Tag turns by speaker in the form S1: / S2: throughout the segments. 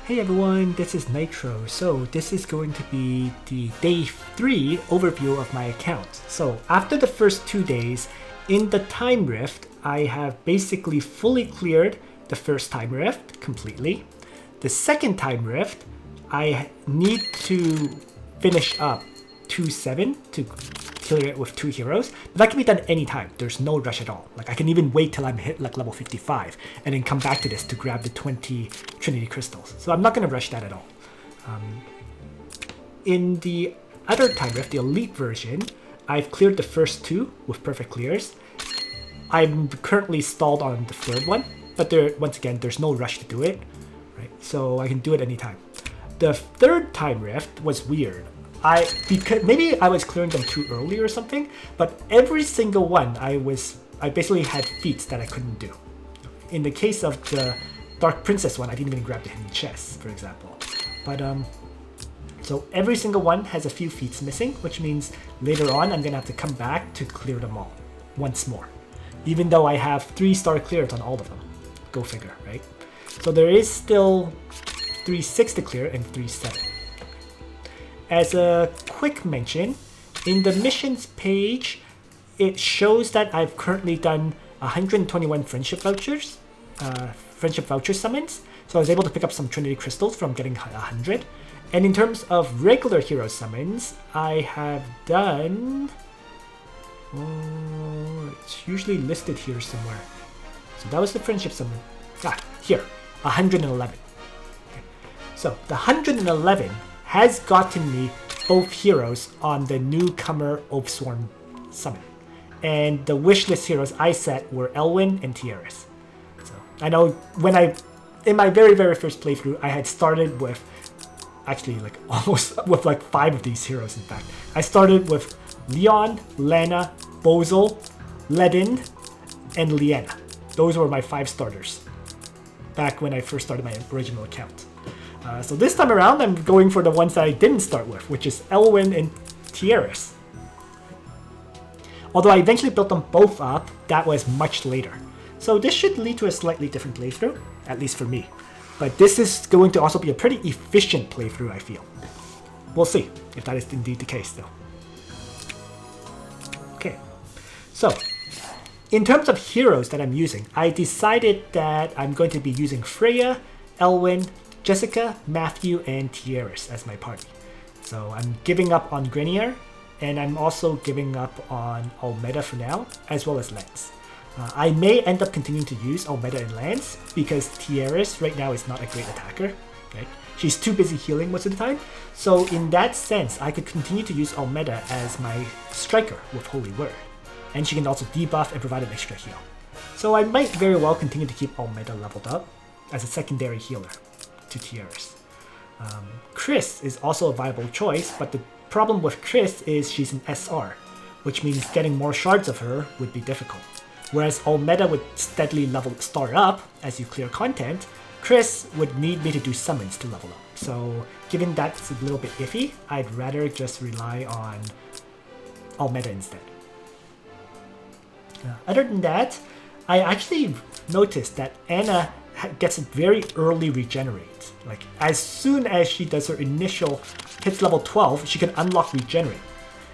S1: Hey everyone, this is Nitro. So this is going to be the day 3 overview of my account. So after the first 2 days, in the time rift, I have basically fully cleared the first time rift completely. The second time rift, I need to finish up 2-7 to clear it with 2 heroes, but that can be done anytime. There's no rush at all. Like I can even wait till I'm hit like level 55 and then come back to this to grab the 20 Trinity Crystals. So I'm not going to rush that at all. In the other time rift, the elite version, I've cleared the first 2 with perfect clears. I'm currently stalled on the third one, but once again, there's no rush to do it, right? So I can do it anytime. The third time rift was weird. Because maybe I was clearing them too early or something, but every single one I basically had feats that I couldn't do. In the case of the Dark Princess one, I didn't even grab the hidden chest, for example. But so every single one has a few feats missing, which means later on I'm gonna have to come back to clear them all once more. Even though I have 3-star clears on all of them. Go figure, right? So there is still 3-6 to clear and 3-7. As a quick mention, in the missions page, it shows that I've currently done 121 friendship voucher summons. So I was able to pick up some Trinity Crystals from getting 100. And in terms of regular hero summons, I have done... it's usually listed here somewhere. So that was the friendship summon. Here, 111. Okay. So the 111 has gotten me both heroes on the newcomer Oathsworn summon. And the wishlist heroes I set were Elwyn and Tiaris. So I know in my very first playthrough, I had started with, actually like almost with like 5 of these heroes in fact. I started with Leon, Lana, Bozel, Ledin, and Liana. Those were my 5 starters back when I first started my original account. So this time around, I'm going for the ones that I didn't start with, which is Elwyn and Tiaris. Although I eventually built them both up, that was much later. So this should lead to a slightly different playthrough, at least for me. But this is going to also be a pretty efficient playthrough, I feel. We'll see if that is indeed the case, though. Okay, so in terms of heroes that I'm using, I decided that I'm going to be using Freya, Elwyn, Jessica, Matthew, and Tiaris as my party. So I'm giving up on Grenier, and I'm also giving up on Almeda for now, as well as Lance. I may end up continuing to use Almeda and Lance, because Tiaris right now is not a great attacker. Right? She's too busy healing most of the time, so in that sense, I could continue to use Almeda as my striker with Holy Word. And she can also debuff and provide an extra heal. So I might very well continue to keep Almeda leveled up as a secondary healer to Tiaris. Chris is also a viable choice, but the problem with Chris is she's an SR, which means getting more shards of her would be difficult. Whereas Almeda would steadily star up as you clear content, Chris would need me to do summons to level up. So given that's a little bit iffy, I'd rather just rely on Almeda instead. Other than that, I actually noticed that Anna gets a very early regenerate. Like as soon as she does her initial hits level 12, she can unlock regenerate.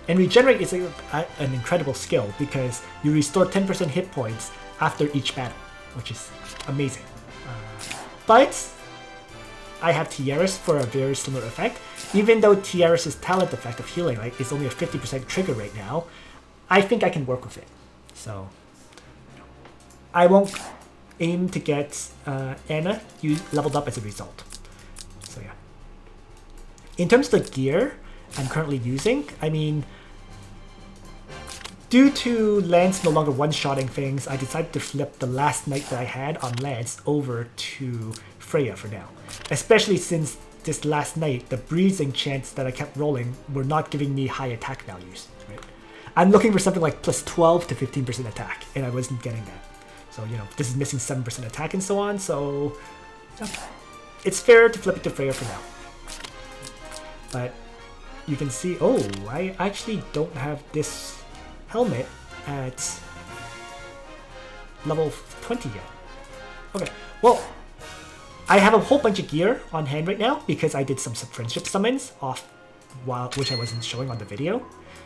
S1: And regenerate is an incredible skill because you restore 10% hit points after each battle, which is amazing. But I have Tiaris for a very similar effect. Even though Tiaris' talent effect of healing is only a 50% trigger right now, I think I can work with it. So I won't aim to get Anna leveled up as a result. So yeah. In terms of the gear I'm currently using, I mean, due to Lance no longer one-shotting things, I decided to flip the last knight that I had on Lance over to Freya for now. Especially since this last night, the breezing chants that I kept rolling were not giving me high attack values. Right? I'm looking for something like plus 12 to 15% attack, and I wasn't getting that. So, you know, this is missing 7% attack and so on, so it's fair to flip it to Freya for now. But you can see, oh, I actually don't have this helmet at level 20 yet. Okay, well, I have a whole bunch of gear on hand right now because I did some friendship summons off, which I wasn't showing on the video.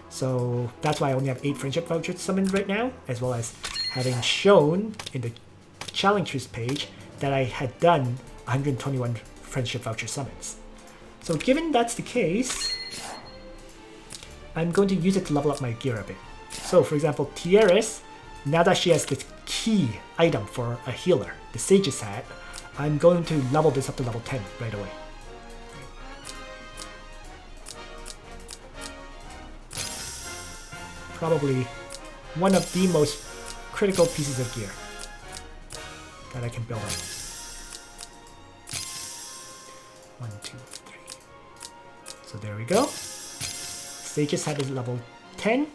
S1: So that's why I only have 8 friendship vouchers summoned right now, as well as having shown in the challenges page that I had done 121 friendship voucher summons. So given that's the case, I'm going to use it to level up my gear a bit. So for example, Tieris, now that she has the key item for a healer, the Sage's Hat, I'm going to level this up to level 10 right away. Probably one of the most critical pieces of gear that I can build on. 1, 2, 3. So there we go. Sage's Hat is level 10,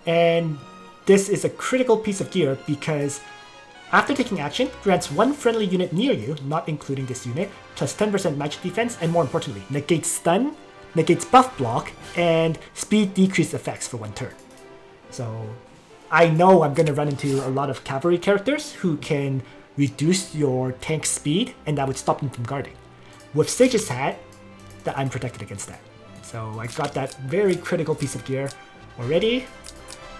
S1: and this is a critical piece of gear because after taking action, grants one friendly unit near you, not including this unit, plus 10% magic defense, and more importantly, negates stun, negates buff block, and speed decrease effects for 1 turn. So I know I'm going to run into a lot of cavalry characters who can reduce your tank speed, and that would stop them from guarding. With Sage's Hat, that I'm protected against that. So I got that very critical piece of gear already.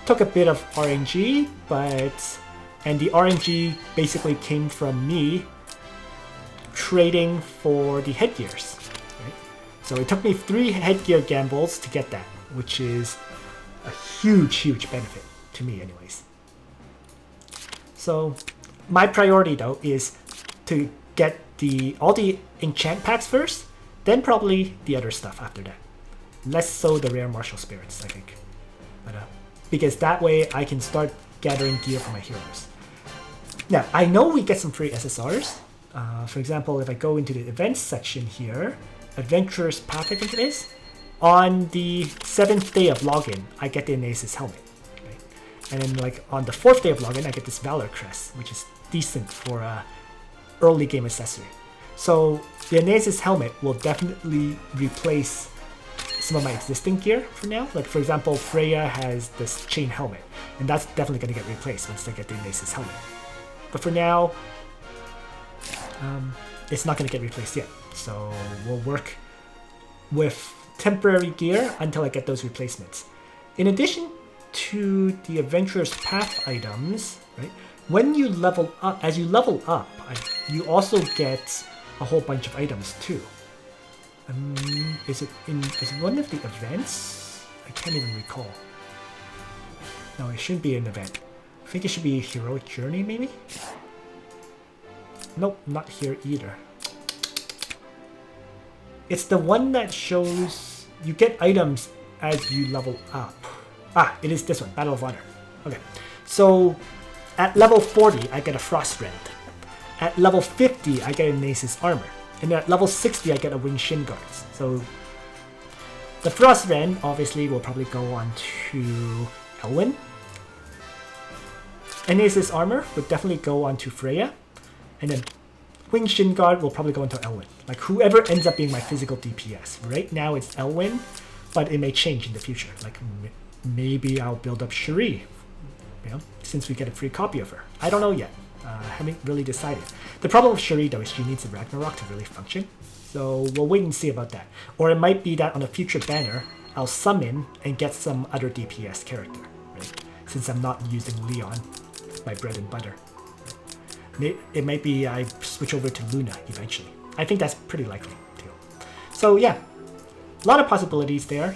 S1: Took a bit of RNG, and the RNG basically came from me trading for the headgears. Right? So it took me 3 headgear gambles to get that, which is a huge benefit to me anyways. So my priority though is to get all the enchant packs first, then probably the other stuff after that. Less so the rare martial spirits, I think. Because that way I can start gathering gear for my heroes. Now, I know we get some free SSRs. For example, if I go into the events section here, Adventurer's Path I think it is, on the 7th day of login, I get the Anasis helmet. Right? And then like on the 4th day of login, I get this Valor Crest, which is decent for a early game accessory. So the Anasis helmet will definitely replace some of my existing gear for now. Like for example, Freya has this chain helmet, and that's definitely going to get replaced once they get the Anasis helmet. But for now, it's not going to get replaced yet. So we'll work with temporary gear until I get those replacements. In addition to the Adventurer's Path items, right? When you level up, as you level up, you also get a whole bunch of items too. Is it one of the events? I can't even recall. No, it shouldn't be an event. I think it should be Heroic Journey, maybe? Nope, not here either. It's the one that shows you get items as you level up. Ah, it is this one, Battle of Honor. Okay, so at level 40, I get a Frost Rend. At level 50, I get a Nasus Armor. And at level 60, I get a Winged Shin Guards. So the Frost Rend obviously will probably go on to Elwyn. And Nasus Armor would definitely go on to Freya. And then Winged Shin Guard will probably go into Elwyn. Like whoever ends up being my physical DPS. Right now it's Elwyn, but it may change in the future. Like maybe I'll build up Cherie, you know, since we get a free copy of her. I don't know yet. I haven't really decided. The problem with Cherie though is she needs a Ragnarok to really function. So we'll wait and see about that. Or it might be that on a future banner, I'll summon and get some other DPS character, right? Since I'm not using Leon, my bread and butter. It might be I switch over to Luna eventually. I think that's pretty likely too. So yeah, a lot of possibilities there.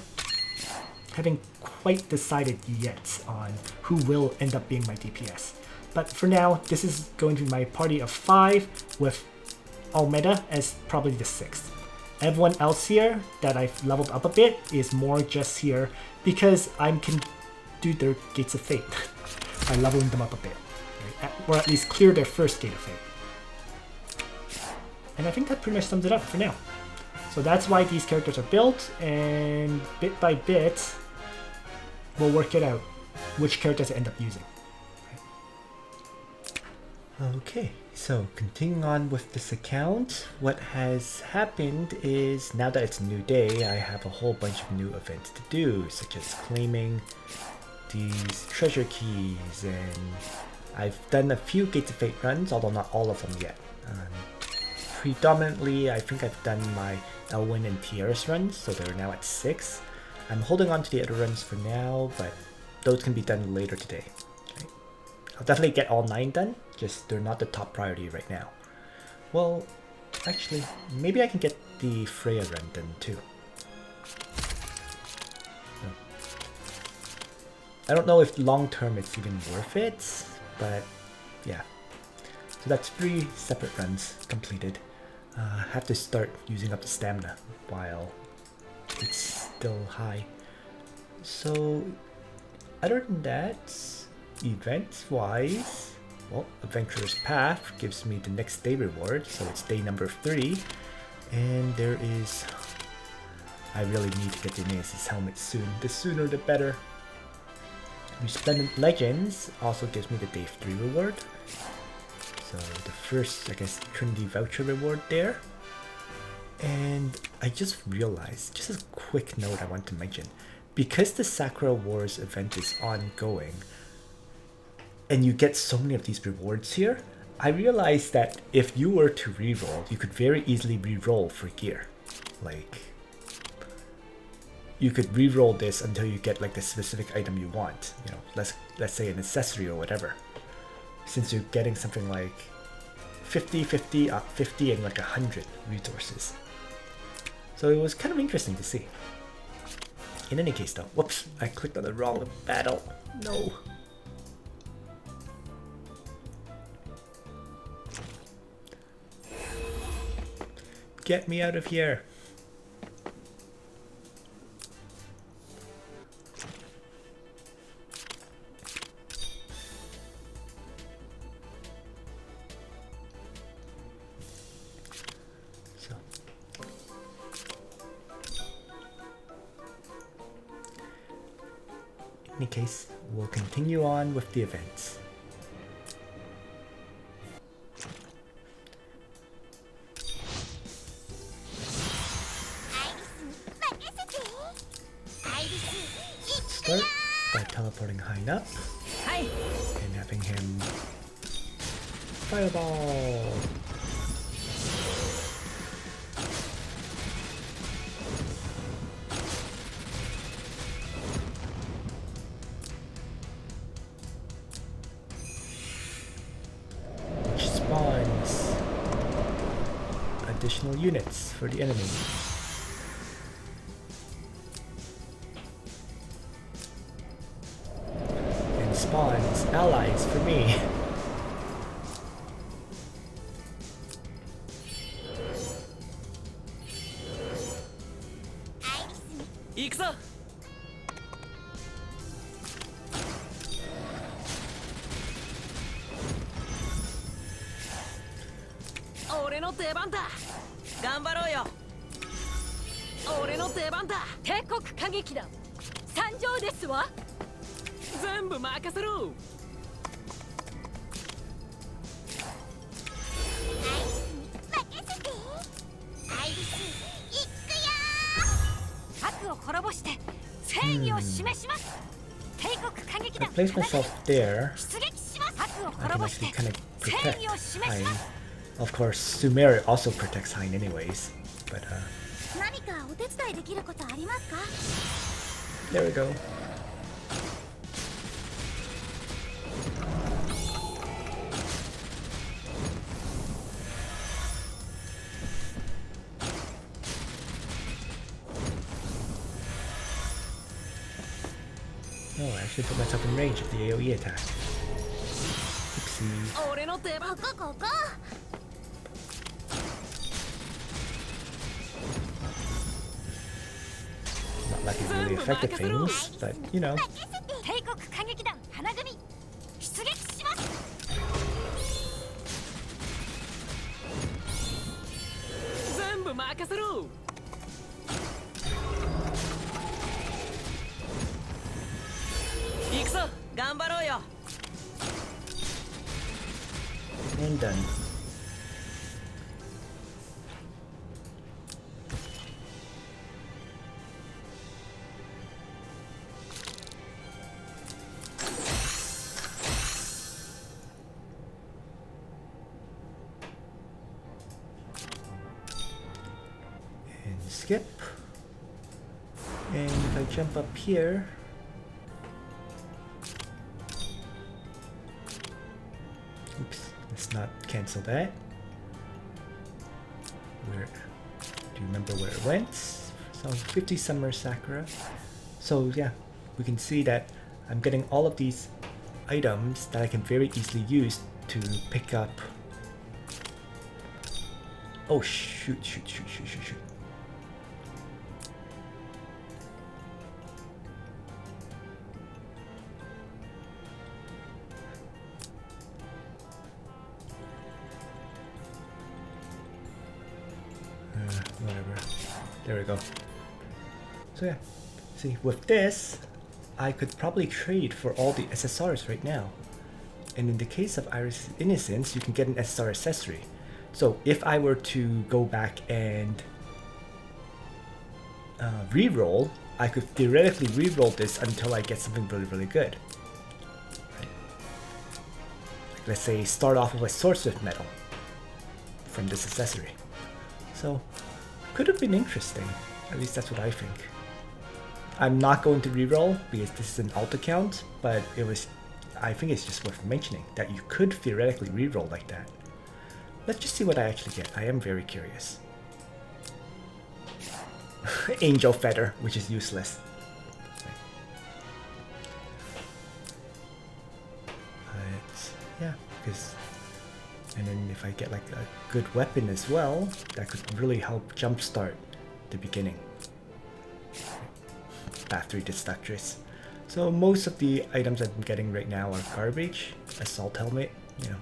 S1: Haven't quite decided yet on who will end up being my DPS. But for now, this is going to be my party of 5 with Almeda as probably the 6th. Everyone else here that I've leveled up a bit is more just here because I can do their Gates of Fate by leveling them up a bit. Right? Or at least clear their first Gate of Fate. And I think that pretty much sums it up for now. So that's why these characters are built, and bit by bit, we'll work it out which characters I end up using. Okay, so continuing on with this account, what has happened is now that it's a new day, I have a whole bunch of new events to do, such as claiming these treasure keys, and I've done a few Gates of Fate runs, although not all of them yet. predominantly, I think I've done my Elwyn and Tiaris runs, so they're now at 6. I'm holding on to the other runs for now, but those can be done later today. Okay. I'll definitely get all 9 done, just they're not the top priority right now. Well, actually, maybe I can get the Freya run done too. No. I don't know if long term it's even worth it, but yeah. So that's 3 separate runs completed. Have to start using up the stamina while it's still high. So other than that, event-wise, well, Adventurer's Path gives me the next day reward, so it's day number 3. And there is... I really need to get the Aeneas' helmet soon. The sooner the better. Resplendent Legends also gives me the day 3 reward. So the first, I guess, Trinity voucher reward there. And I just realized, just a quick note I want to mention, because the Sakura Wars event is ongoing, and you get so many of these rewards here, I realized that if you were to reroll, you could very easily reroll for gear. Like, you could reroll this until you get like the specific item you want. You know, let's say an accessory or whatever. Since you're getting something like 50, 50, 50, and like 100 resources. So it was kind of interesting to see. In any case though, whoops, I clicked on the wrong battle. No. Get me out of here. In any case, we'll continue on with the events. Start by teleporting Hein up and having him fireball. Which spawns additional units for the enemy. Spawns allies for me. I place myself there. I can actually kind of protect Hein. Of course, Sumeru also protects Hein anyways, but there we go. Oh, I actually put myself in range of the AoE attack. Oopsie. Not like it really affected things, but you know. And done. skip. And if I jump up here, oops, let's not cancel that. Where do you remember where it went? So 50 Summer Sakura. So yeah, we can see that I'm getting all of these items that I can very easily use to pick up. Oh shoot. Whatever. There we go. So yeah, see, with this, I could probably trade for all the SSRs right now. And in the case of Iris' Innocence, you can get an SSR accessory. So if I were to go back and re-roll, I could theoretically re-roll this until I get something really good. Right. Let's say start off with a Swordsmith medal from this accessory. So could have been interesting. At least that's what I think. I'm not going to reroll because this is an alt account, but I think it's just worth mentioning that you could theoretically reroll like that. Let's just see what I actually get. I am very curious. Angel Feather, which is useless. But yeah, because and then if I get like a good weapon as well, that could really help jumpstart the beginning. Battery Destructress. So most of the items I'm getting right now are garbage. Assault helmet, you know.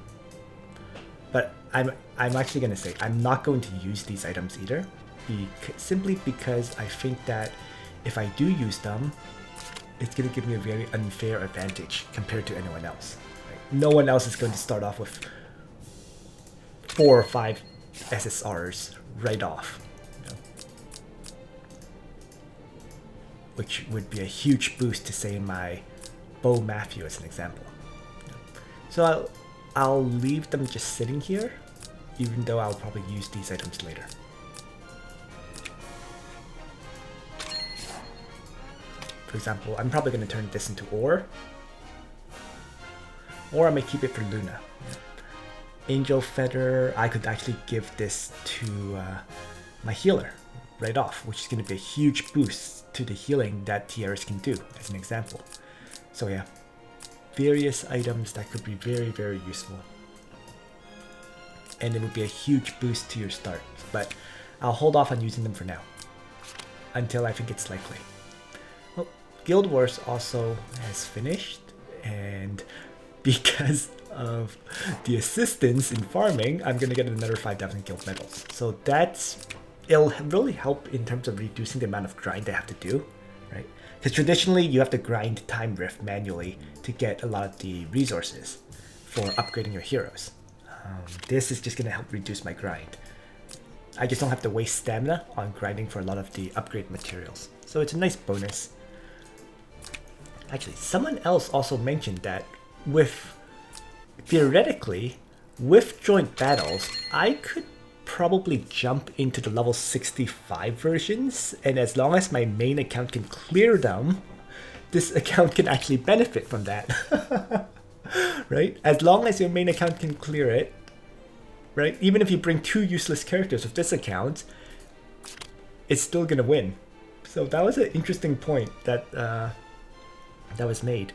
S1: But I'm actually gonna say I'm not going to use these items either, simply because I think that if I do use them, it's gonna give me a very unfair advantage compared to anyone else. Right? No one else is going to start off with 4 or 5 SSRs right off, you know? Which would be a huge boost to say my Bo Matthew as an example. So I'll leave them just sitting here, even though I'll probably use these items later. For example, I'm probably going to turn this into ore, or I may keep it for Luna. Angel Feather, I could actually give this to my healer right off, which is going to be a huge boost to the healing that Tiaras can do, as an example. So yeah, various items that could be very useful. And it would be a huge boost to your start, but I'll hold off on using them for now, until I think it's likely. Well, Guild Wars also has finished, and because of the assistance in farming, I'm gonna get another 5,000 guild medals. So it'll really help in terms of reducing the amount of grind I have to do, right? Because traditionally you have to grind Time Rift manually to get a lot of the resources for upgrading your heroes. This is just gonna help reduce my grind. I just don't have to waste stamina on grinding for a lot of the upgrade materials. So it's a nice bonus. Actually, someone else also mentioned that theoretically, with joint battles, I could probably jump into the level 65 versions, and as long as my main account can clear them, this account can actually benefit from that. Right? As long as your main account can clear it, right? Even if you bring 2 useless characters with this account, it's still gonna win. So that was an interesting point that was made.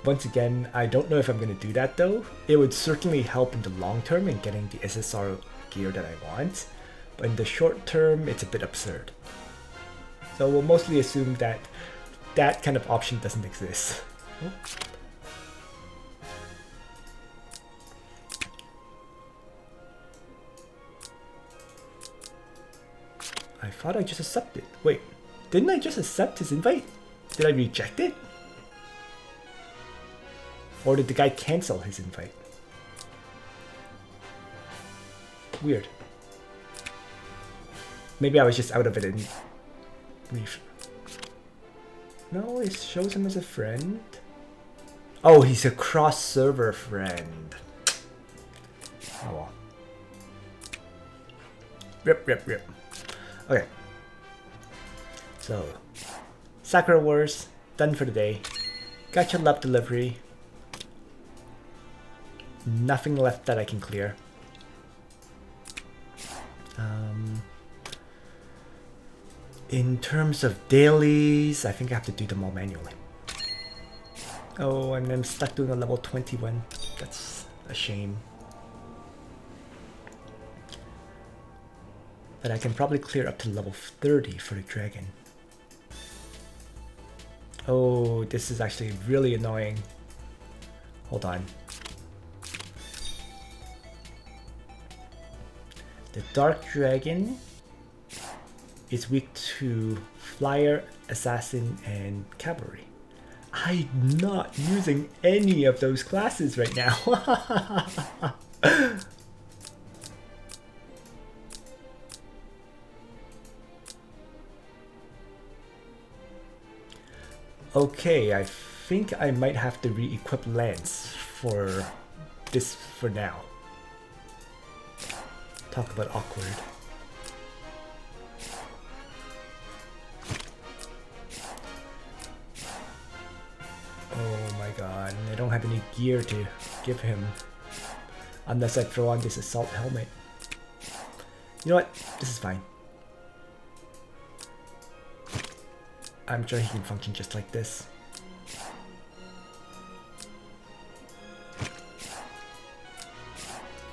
S1: Once again, I don't know if I'm going to do that though. It would certainly help in the long term in getting the SSR gear that I want, but in the short term, it's a bit absurd. So we'll mostly assume that that kind of option doesn't exist. Oh. I thought I just accepted. Wait, didn't I just accept his invite? Did I reject it? Or did the guy cancel his invite? Weird. Maybe I was just out of it and leave. No, it shows him as a friend. Oh, he's a cross-server friend. Oh well. Rip, rip, rip. Okay. So, Sakura Wars, done for the day. Got your love delivery. Nothing left that I can clear. In terms of dailies, I think I have to do them all manually. Oh, and I'm stuck doing a level 21. That's a shame. But I can probably clear up to level 30 for the dragon. Oh, this is actually really annoying. Hold on. The Dark Dragon is weak to Flyer, Assassin, and Cavalry. I'm not using any of those classes right now. Okay, I think I might have to re-equip Lance for this for now. Talk about awkward. Oh my god, I don't have any gear to give him. Unless I throw on this assault helmet. You know what? This is fine. I'm sure he can function just like this.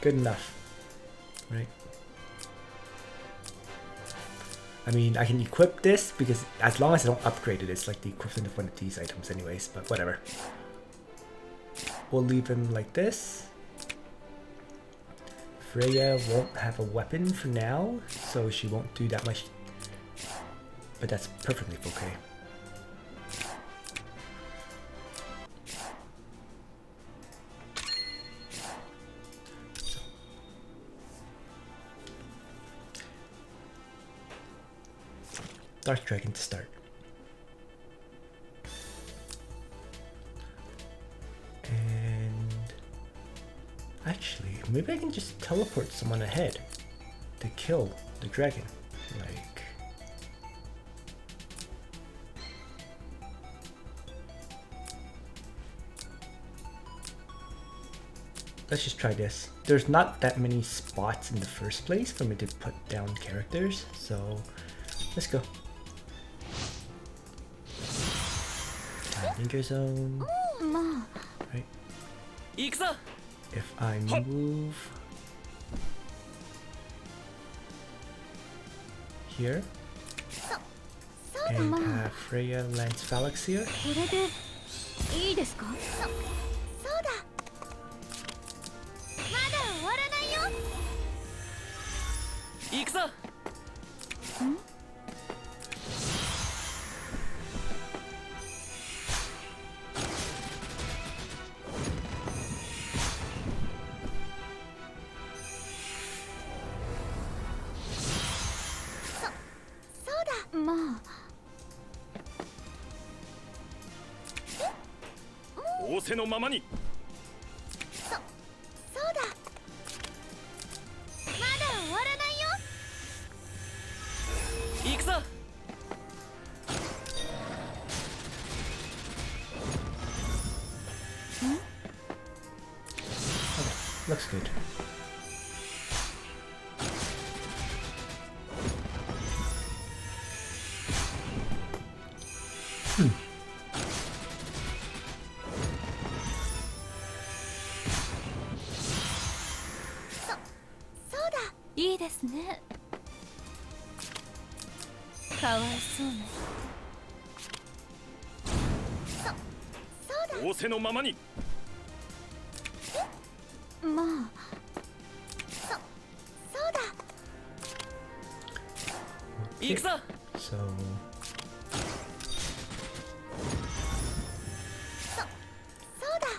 S1: Good enough, right? I mean, I can equip this because as long as I don't upgrade it, it's like the equivalent of one of these items anyways, but whatever. We'll leave him like this. Freya won't have a weapon for now, so she won't do that much, but that's perfectly okay. Dark Dragon to start. And actually, maybe I can just teleport someone ahead to kill the dragon. Like, let's just try this. There's not that many spots in the first place for me to put down characters, so let's go. Danger zone. Right. If I move here and have Freya Lance Phalanx here. Looks good. So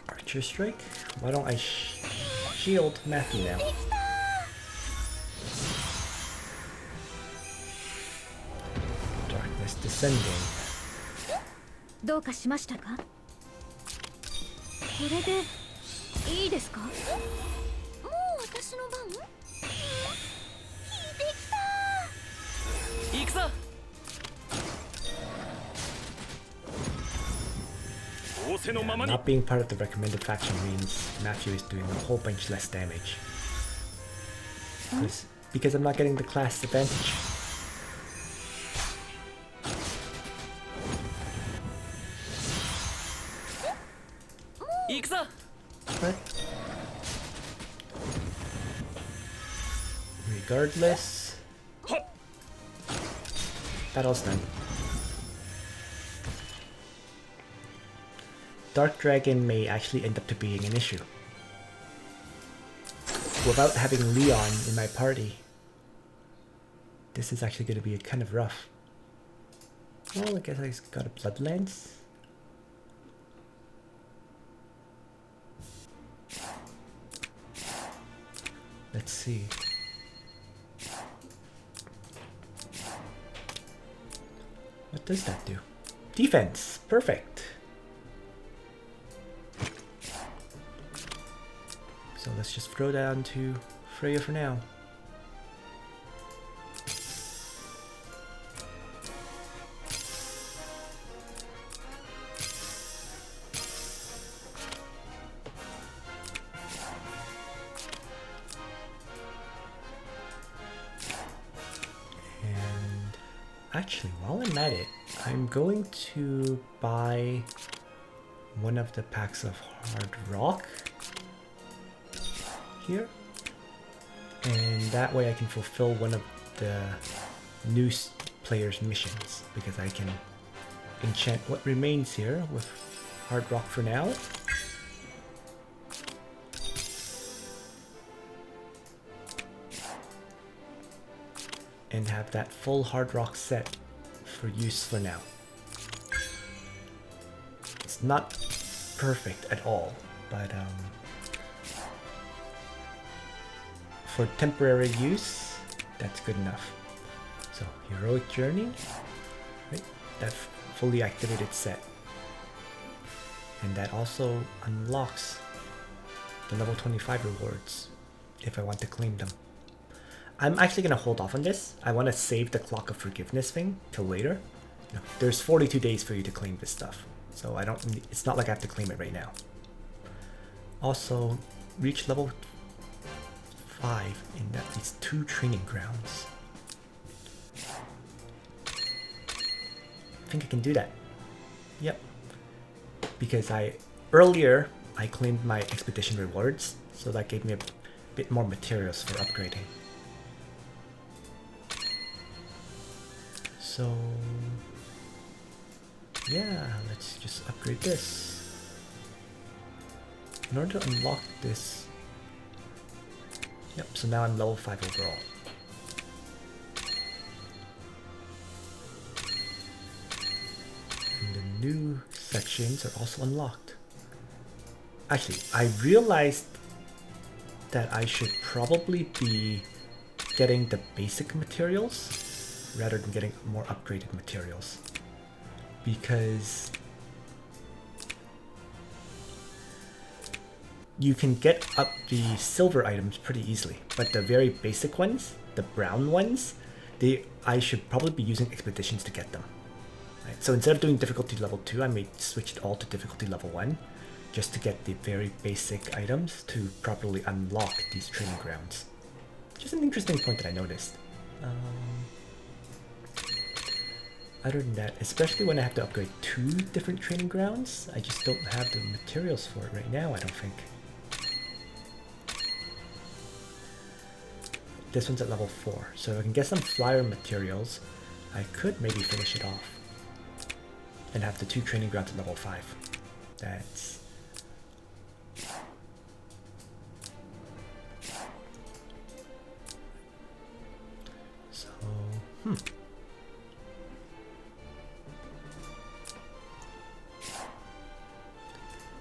S1: Archer Strike? Why don't I shield Matthew now? Darkness descending. どうかしましたか? これでいいですか? もう私の番? できた! Not being part of the recommended faction means Matthew is doing a whole bunch less damage. Because I'm not getting the class advantage. But regardless, battle's done. Dark Dragon may actually end up to being an issue. Without having Leon in my party, this is actually going to be kind of rough. Well, I guess I got a Bloodlance. Let's see. What does that do? Defense! Perfect! So let's just throw that onto Freya for now. And actually, while I'm at it, I'm going to buy one of the packs of Hard Rock here, and that way I can fulfill one of the new players' missions, because I can enchant what remains here with Hard Rock for now. And have that full Hard Rock set for use for now. It's not perfect at all, but for temporary use, that's good enough. So, Heroic Journey, right? That fully activated set. And that also unlocks the level 25 rewards if I want to claim them. I'm actually going to hold off on this. I want to save the Clock of Forgiveness thing till later. You know, there's 42 days for you to claim this stuff. So I don't. It's not like I have to claim it right now. Also, reach level 5 in at least 2 training grounds. I think I can do that. Yep. Because earlier I claimed my expedition rewards, so that gave me a bit more materials for upgrading. So yeah, let's just upgrade this. In order to unlock this, yep, so now I'm level 5 overall. And the new sections are also unlocked. Actually, I realized that I should probably be getting the basic materials rather than getting more upgraded materials. Because you can get up the silver items pretty easily, but the very basic ones, the brown ones, I should probably be using expeditions to get them. Right? So instead of doing difficulty level 2, I may switch it all to difficulty level 1, just to get the very basic items to properly unlock these training grounds. Just an interesting point that I noticed. Other than that, especially when I have to upgrade 2 different training grounds, I just don't have the materials for it right now, I don't think. This one's at level 4, so if I can get some flyer materials, I could maybe finish it off. And have the 2 training grounds at level 5. That's... So,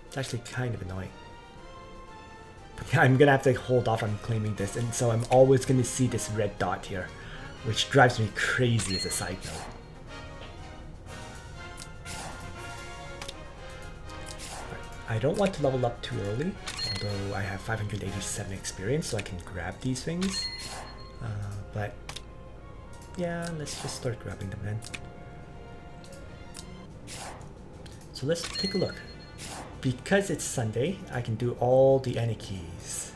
S1: It's actually kind of annoying. I'm gonna have to hold off on claiming this, and so I'm always gonna see this red dot here, which drives me crazy as a side note. I don't want to level up too early, although I have 587 experience, so I can grab these things. But Yeah, let's just start grabbing them then. So let's take a look. Because it's Sunday, I can do all the any keys.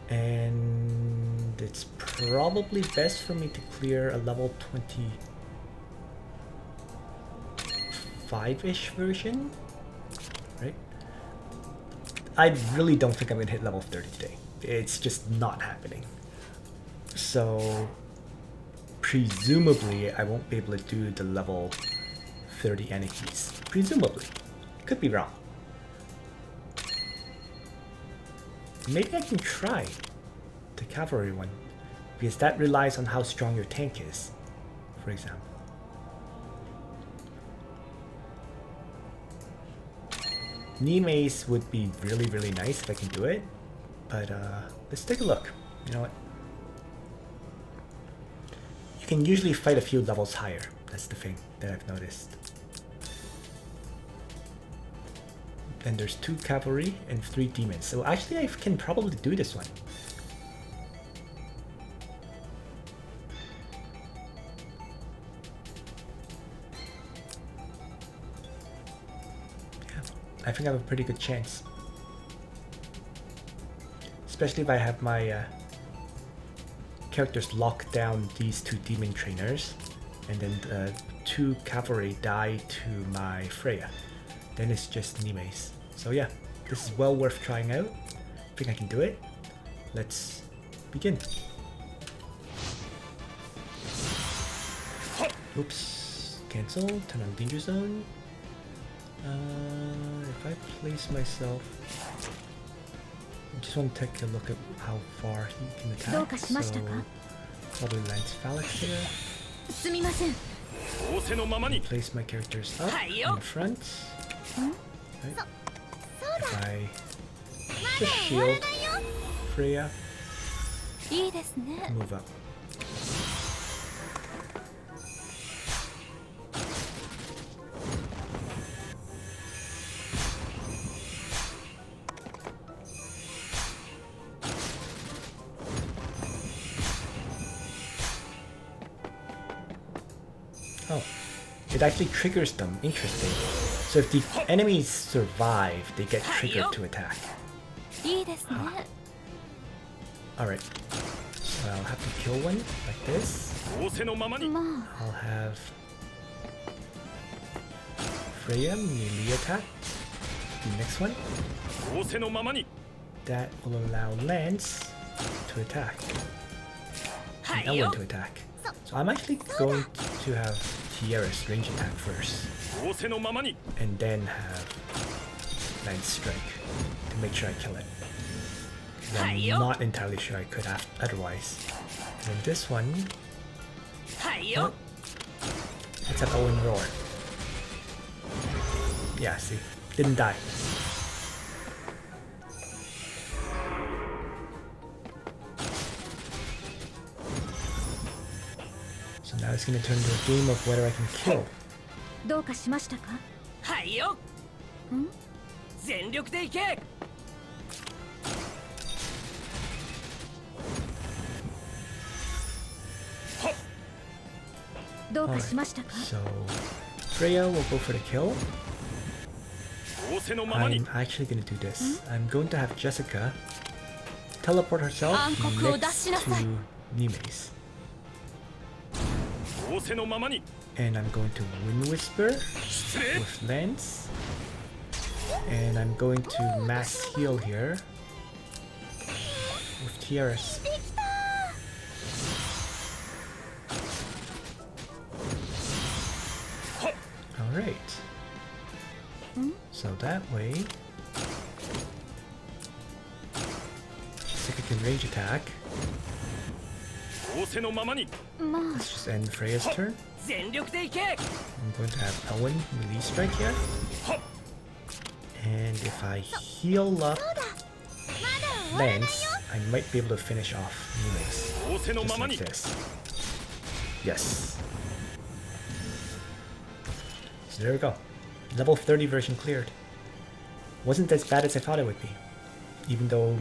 S1: And it's probably best for me to clear a level 25-ish version, right? I really don't think I'm gonna hit level 30 today. It's just not happening. So presumably I won't be able to do the level 30 Anarchies. Presumably. Could be wrong. Maybe I can try the cavalry one, because that relies on how strong your tank is, for example. Nimes would be really, really nice if I can do it, but let's take a look. You know what? You can usually fight a few levels higher. That's the thing that I've noticed. And there's 2 cavalry and 3 demons. So actually I can probably do this one. Yeah, I think I have a pretty good chance. Especially if I have my characters lock down these 2 demon trainers, and then 2 cavalry die to my Freya. Then it's just Nimes. So yeah, this is well worth trying out. I think I can do it. Let's begin. Oops, cancel, turn on danger zone. If I place myself, I just want to take a look at how far he can attack. So probably Lance Phalanx here. Place my characters up in front. Right. If I just shield Freya, move up. Oh, it actually triggers them. Interesting. So if the enemies survive, they get triggered to attack. Huh. Alright. So I'll have to kill one like this. I'll have Freya melee attack. The next one. That will allow Lance to attack. And Elwyn to attack. So I'm actually going to have Tiara's range attack first. And then have Lance strike to make sure I kill it. I'm not entirely sure I could have otherwise. And then this one. Oh, let's have Owen roar. Yeah, see, didn't die. So now it's gonna turn into a game of whether I can kill. Alright, so Freya will go for the kill. I'm actually going to do this. I'm going to have Jessica teleport herself next to Nimes. And I'm going to Wind Whisper with Lance. And I'm going to mass heal here with Tiaras. Alright. So that way, Jessica can range attack. Let's just end Freya's turn. I'm going to have Elwyn melee strike here. And if I heal up Lance, I might be able to finish off Nimes. Just like this. Yes. So there we go. Level 30 version cleared. Wasn't as bad as I thought it would be. Even though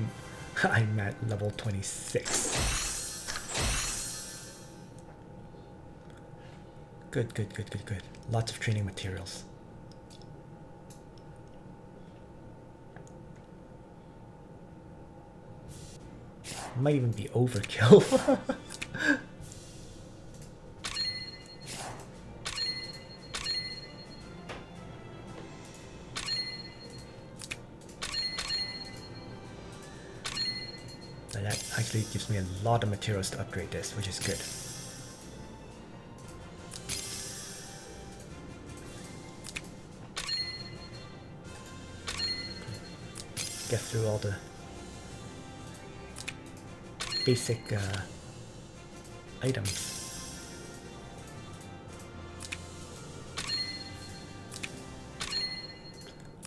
S1: I'm at level 26. Good, good, good, good, good. Lots of training materials. Might even be overkill. But that actually gives me a lot of materials to upgrade this, which is good. Get through all the basic items.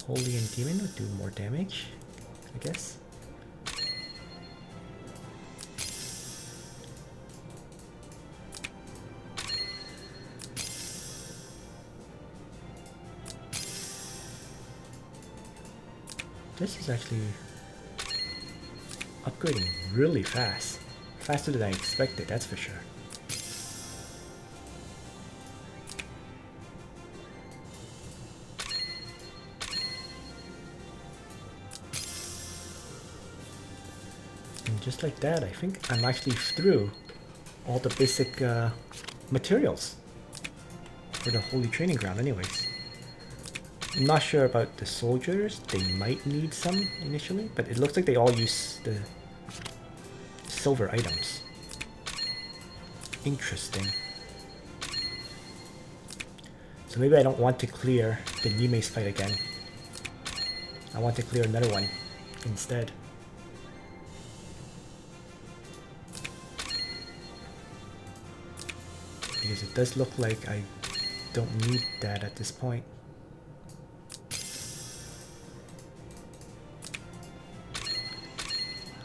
S1: Holy and Demon would do more damage, I guess. This is actually upgrading really fast. Faster than I expected, that's for sure. And just like that, I think I'm actually through all the basic materials for the Holy Training Ground anyways. I'm not sure about the soldiers, they might need some initially, but it looks like they all use the silver items. Interesting. So maybe I don't want to clear the Nime's fight again. I want to clear another one instead. Because it does look like I don't need that at this point.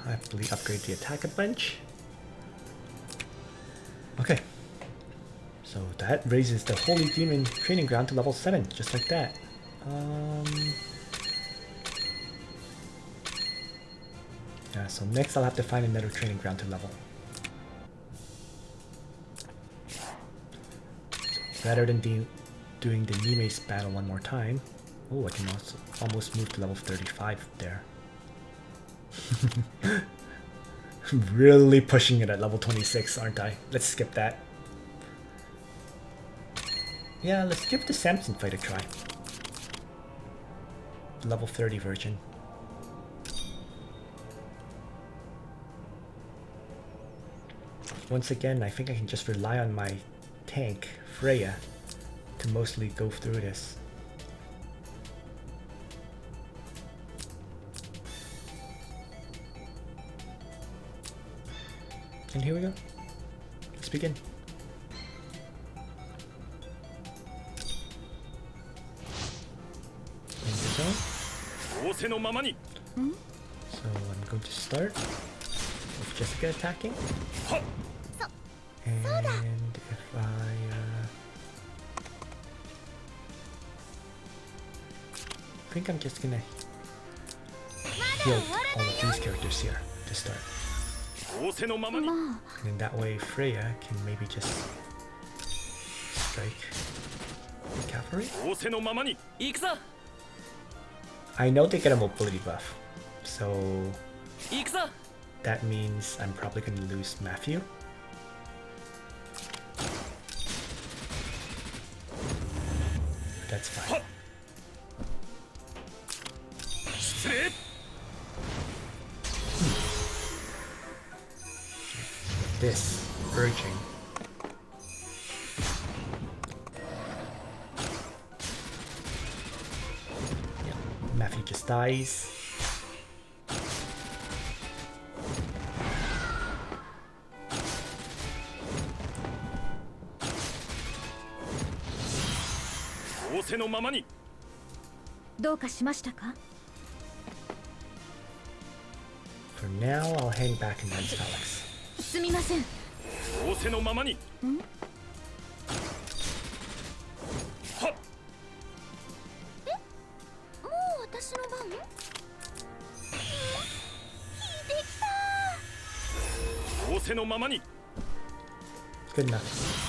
S1: Happily upgrade the attack a bunch. Okay. So that raises the Holy Demon Training Ground to level 7, just like that. Yeah, so next I'll have to find another training ground to level. So rather than doing the Nime's battle one more time, oh, I can also almost move to level 35 there. Really pushing it at level 26, aren't I? Let's skip that. Yeah, let's give the Samson fight a try. Level 30 version. Once again, I think I can just rely on my tank, Freya, to mostly go through this. And here we go. Let's begin. So I'm going to start with Jessica attacking. And if I think I'm just gonna heal all of these characters here to start. And in that way Freya can maybe just strike the cavalry. I know they get a mobility buff, so that means I'm probably going to lose Matthew. That's fine. This urging. Yeah, Matthew just dies. For now, I'll hang back and lens Felix. Good enough.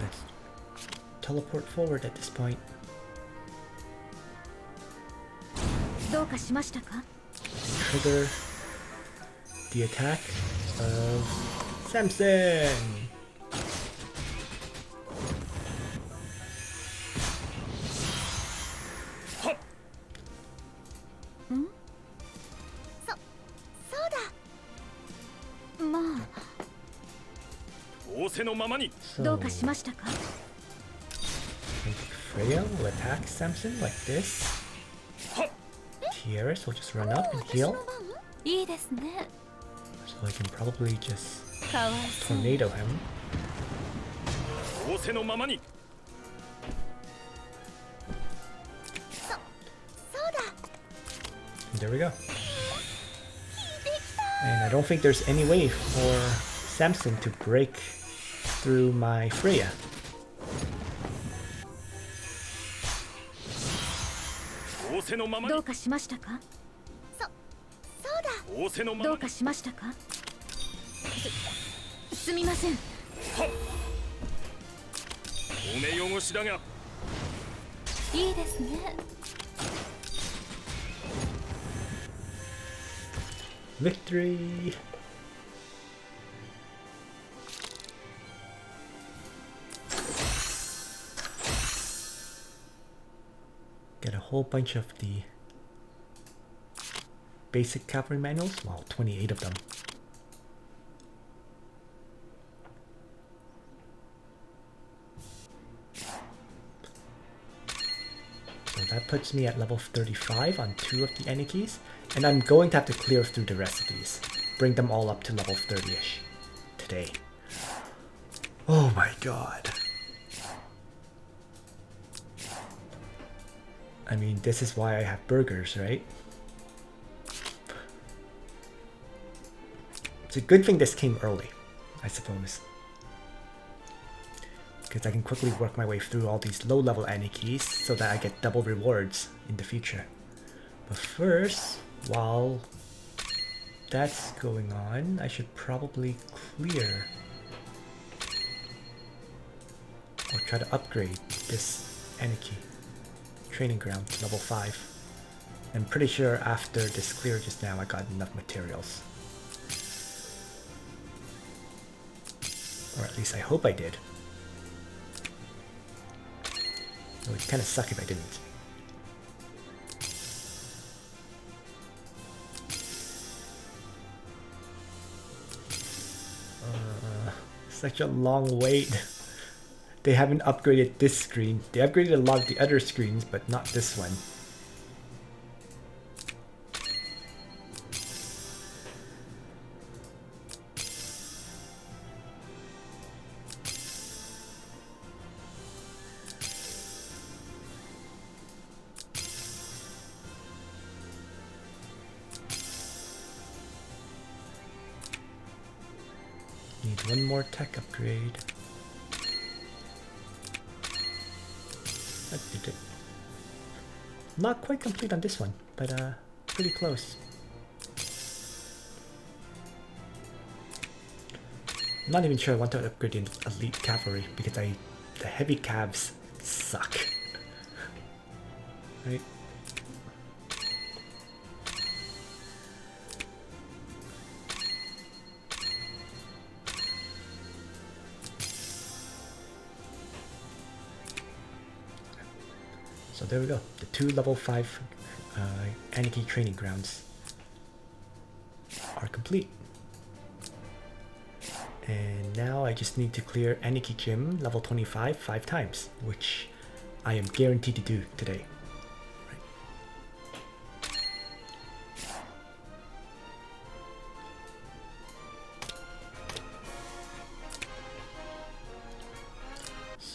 S1: Let's teleport forward at this point. Trigger the attack of Samson. So, I think Freya will attack Samson like this. Tiaris will just run up and heal. So I can probably just tornado him. And there we go. And I don't think there's any way for Samson to break through my Freya. Victory! Get a whole bunch of the basic cavalry manuals, well, 28 of them. So that puts me at level 35 on 2 of the Enikis, and I'm going to have to clear through the rest of these. Bring them all up to level 30-ish today. Oh my god. I mean, this is why I have burgers, right? It's a good thing this came early, I suppose. Because I can quickly work my way through all these low-level Enikis so that I get double rewards in the future. But first, while that's going on, I should probably clear or try to upgrade this Eniki training ground to level 5. I'm pretty sure after this clear just now I got enough materials. Or at least I hope I did. It would kind of suck if I didn't. Such a long wait. They haven't upgraded this screen. They upgraded a lot of the other screens, but not this one. Need one more tech upgrade. That did it. Not quite complete on this one, but pretty close. I'm not even sure I want to upgrade the elite cavalry because the heavy cavs suck. Right? So there we go, the 2 level 5 Aniki training grounds are complete. And now I just need to clear Aniki Gym level 25 5 times, which I am guaranteed to do today. Right.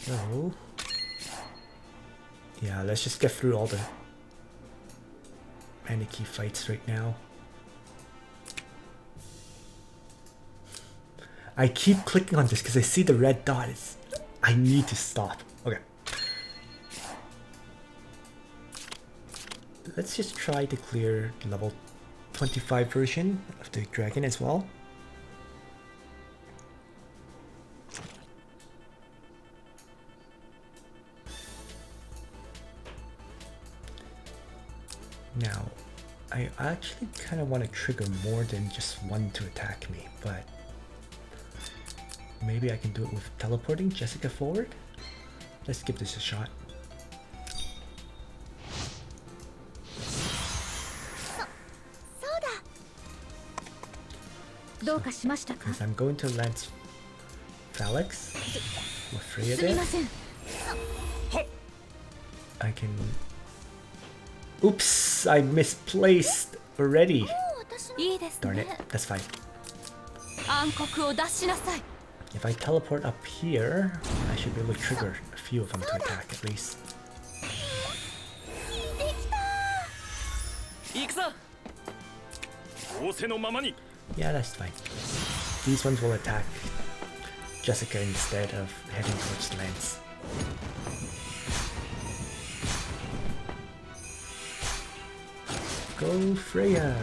S1: So yeah, let's just get through all the Maneki fights right now. I keep clicking on this because I see the red dot. I need to stop. Okay. Let's just try to clear the level 25 version of the dragon as well. Now, I actually kind of want to trigger more than just one to attack me, but maybe I can do it with teleporting Jessica forward. Let's give this a shot. Because I'm going to lance Phalanx with Freya there. I can... Oops! I misplaced already. Darn it, that's fine. If I teleport up here, I should be able to trigger a few of them to attack at least. Yeah, that's fine. These ones will attack Jessica instead of heading towards Lance. Go Freya!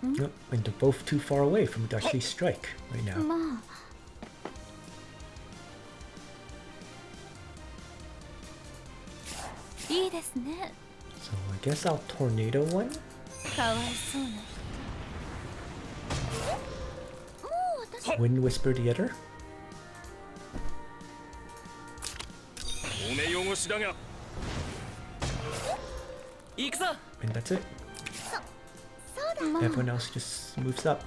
S1: Nope, and they're both too far away for me to actually strike right now. So I guess I'll tornado one. Wind Whisper the other. And that's it. Everyone else just moves up.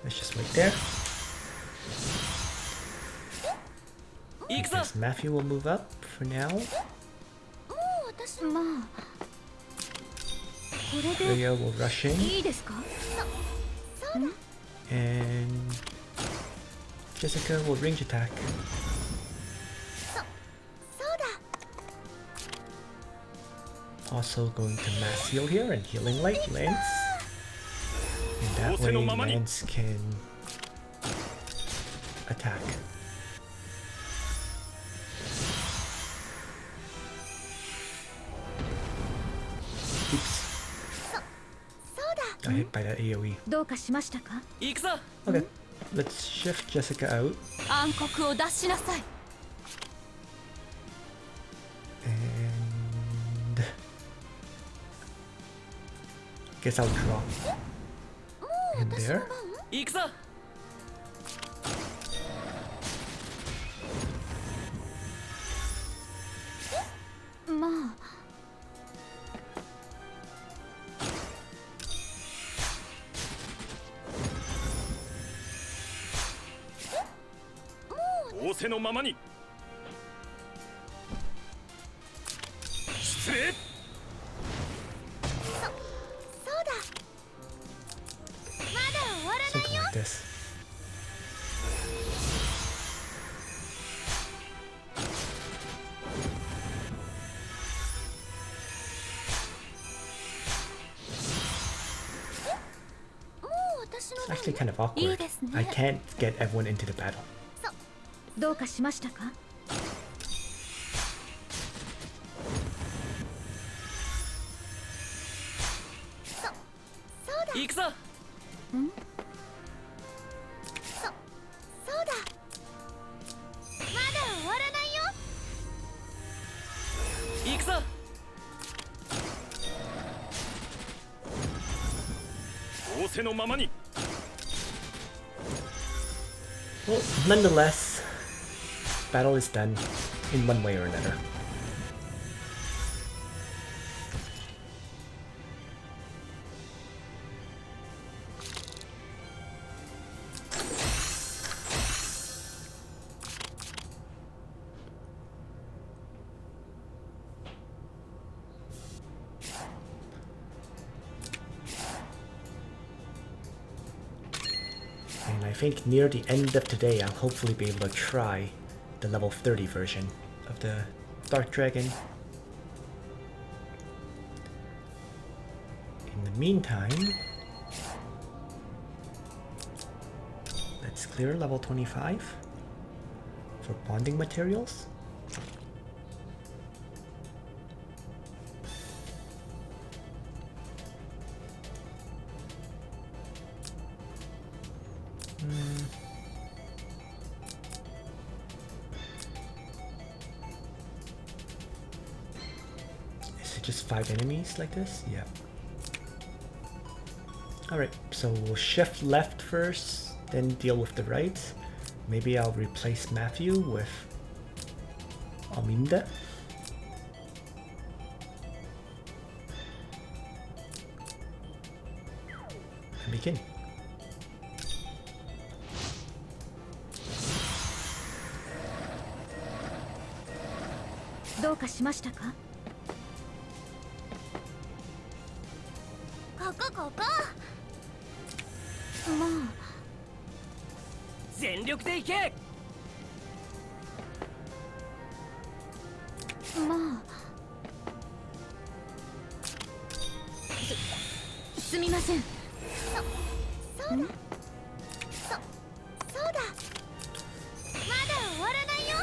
S1: Let's just wait there. I guess Matthew will move up for now. Freya will rush in. And Jessica will range attack. Also going to mass heal here and healing light Lance. And that way Lance can attack. Oops. Got hit by that AoE. Okay, let's shift Jessica out. And guess I'll drop in there. Something like this. It's actually kind of awkward. I can't get everyone into the battle.
S2: どうかしましたか？そうだ。行くぞ。ん？そうだ。まだ終わらないよ。行くぞ。仰せのままに。
S1: Well, nonetheless, battle is done in one way or another. And I think near the end of today, I'll hopefully be able to try the level 30 version of the Dark Dragon. In the meantime, let's clear level 25 for bonding materials. Is it just 5 enemies like this? Yeah. Alright, so we'll shift left first, then deal with the right. Maybe I'll replace Matthew with Aminda. And begin.
S2: What did you do? ここもう全力でいけ。もうすみません。そうだ。そうだ。まだ終わらないよ。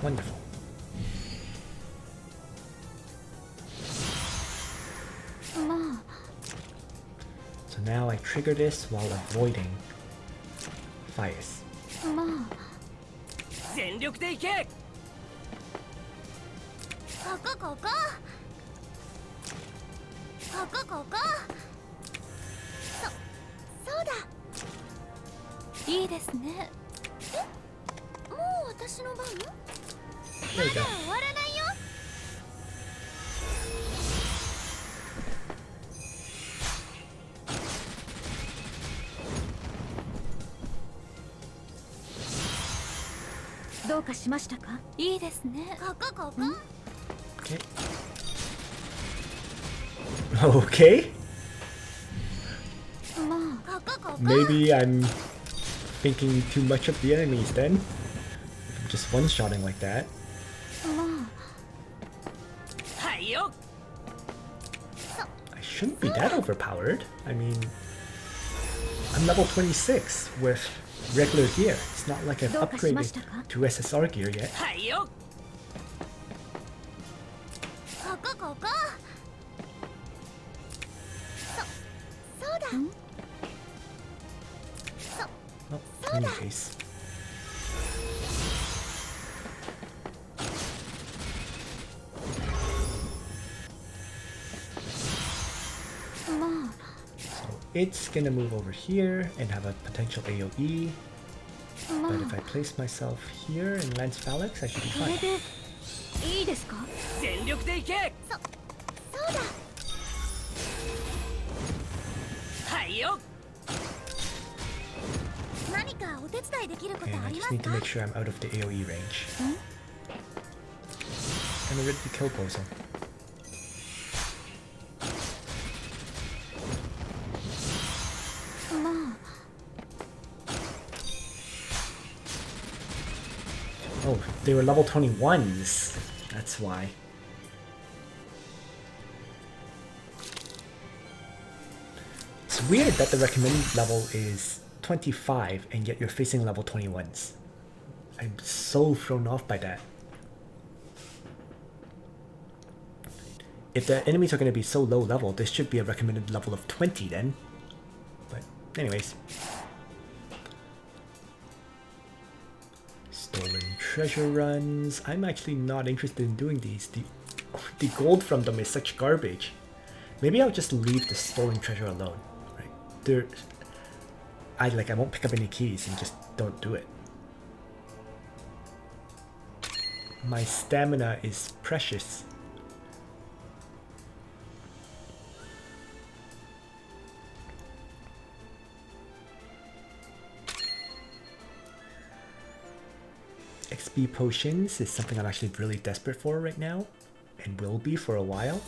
S1: Wonderful. So now I trigger this while avoiding fires.
S2: 全力でいけ。ここここ。そうだ。いいですね。もう私の番？
S1: There we go. Okay. Maybe I'm thinking too much of the enemies then. If I'm just one-shotting like that. I shouldn't be that overpowered. I mean, I'm level 26 with regular gear. It's not like I've upgraded to SSR gear yet. Oh, in any case. It's gonna move over here and have a potential AoE. But if I place myself here and Lance Phalanx, I should be fine. And I just need to make sure I'm out of the AoE range. And we're ready to kill Bozo. Oh, they were level 21s. That's why. It's weird that the recommended level is 25 and yet you're facing level 21s. I'm so thrown off by that. If the enemies are going to be so low level, this should be a recommended level of 20 then. But anyways. Stolen treasure runs. I'm actually not interested in doing these. The gold from them is such garbage. Maybe I'll just leave the stolen treasure alone. Right? I won't pick up any keys and just don't do it. My stamina is precious. XP potions is something I'm actually really desperate for right now, and will be for a while.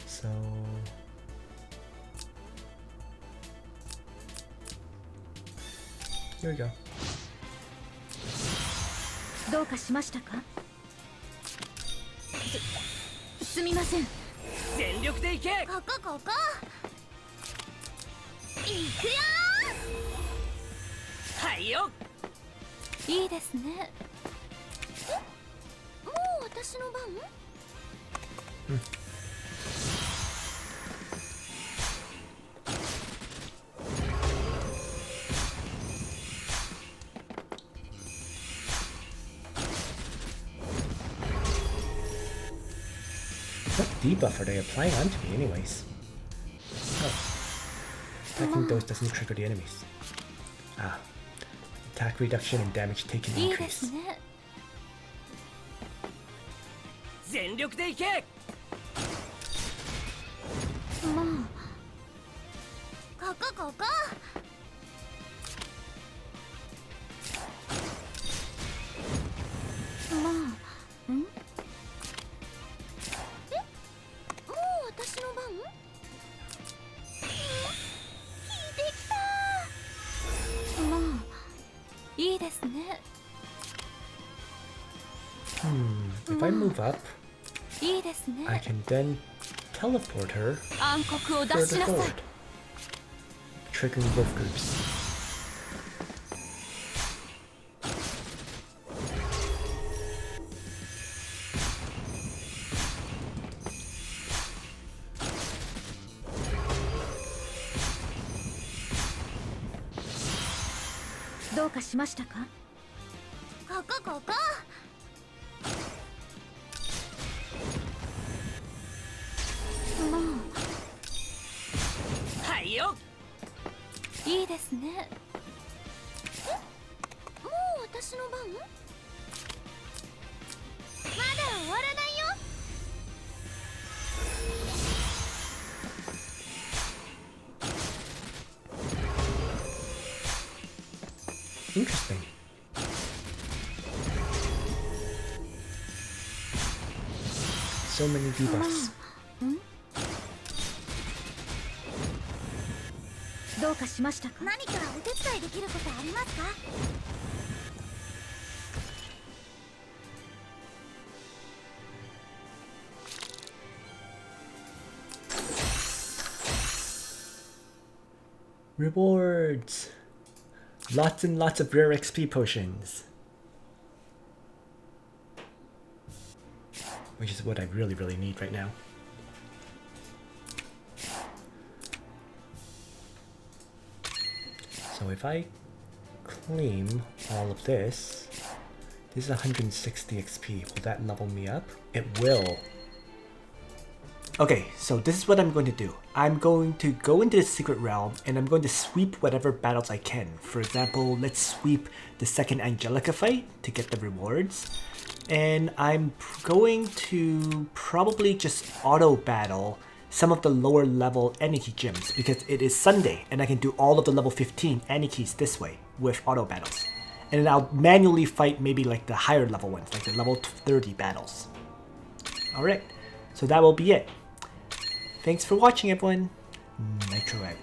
S1: So here we go.
S2: どうかしましたか？すみません。全力で行け。ここ。行くよー。はいよ。いいですね。もう私の番？
S1: うん。What debuff are they applying onto me anyways? Oh. Attacking those doesn't trigger the enemies. Ah. Attack reduction and damage taken increase.
S2: 全力でいけ。もうここ。もう私の番？引いてきた。もういいですね。
S1: If I move up,
S2: いいですね。
S1: I can then teleport her
S2: 暗黒を出し
S1: further
S2: なさい。
S1: forward, triggering both groups.
S2: What どうかしましたか？ここ。もうはいよ。いいですね。もう私の番？まだ終わらないよ。
S1: Interesting. So many debuffs.
S2: どうかしましたか？何かお手伝いできることありますか？
S1: Rewards! Lots and lots of rare XP potions. Which is what I really need right now. So if I claim all of this, this is 160 XP. Will that level me up? It will. Okay, so this is what I'm going to do. I'm going to go into the secret realm and I'm going to sweep whatever battles I can. For example, let's sweep the second Angelica fight to get the rewards. And I'm going to probably just auto battle some of the lower level Aniki gyms because it is Sunday and I can do all of the level 15 Anikis this way with auto battles. And then I'll manually fight maybe like the higher level ones, like the level 30 battles. Alright, so that will be it. Thanks for watching, everyone. Nitro out.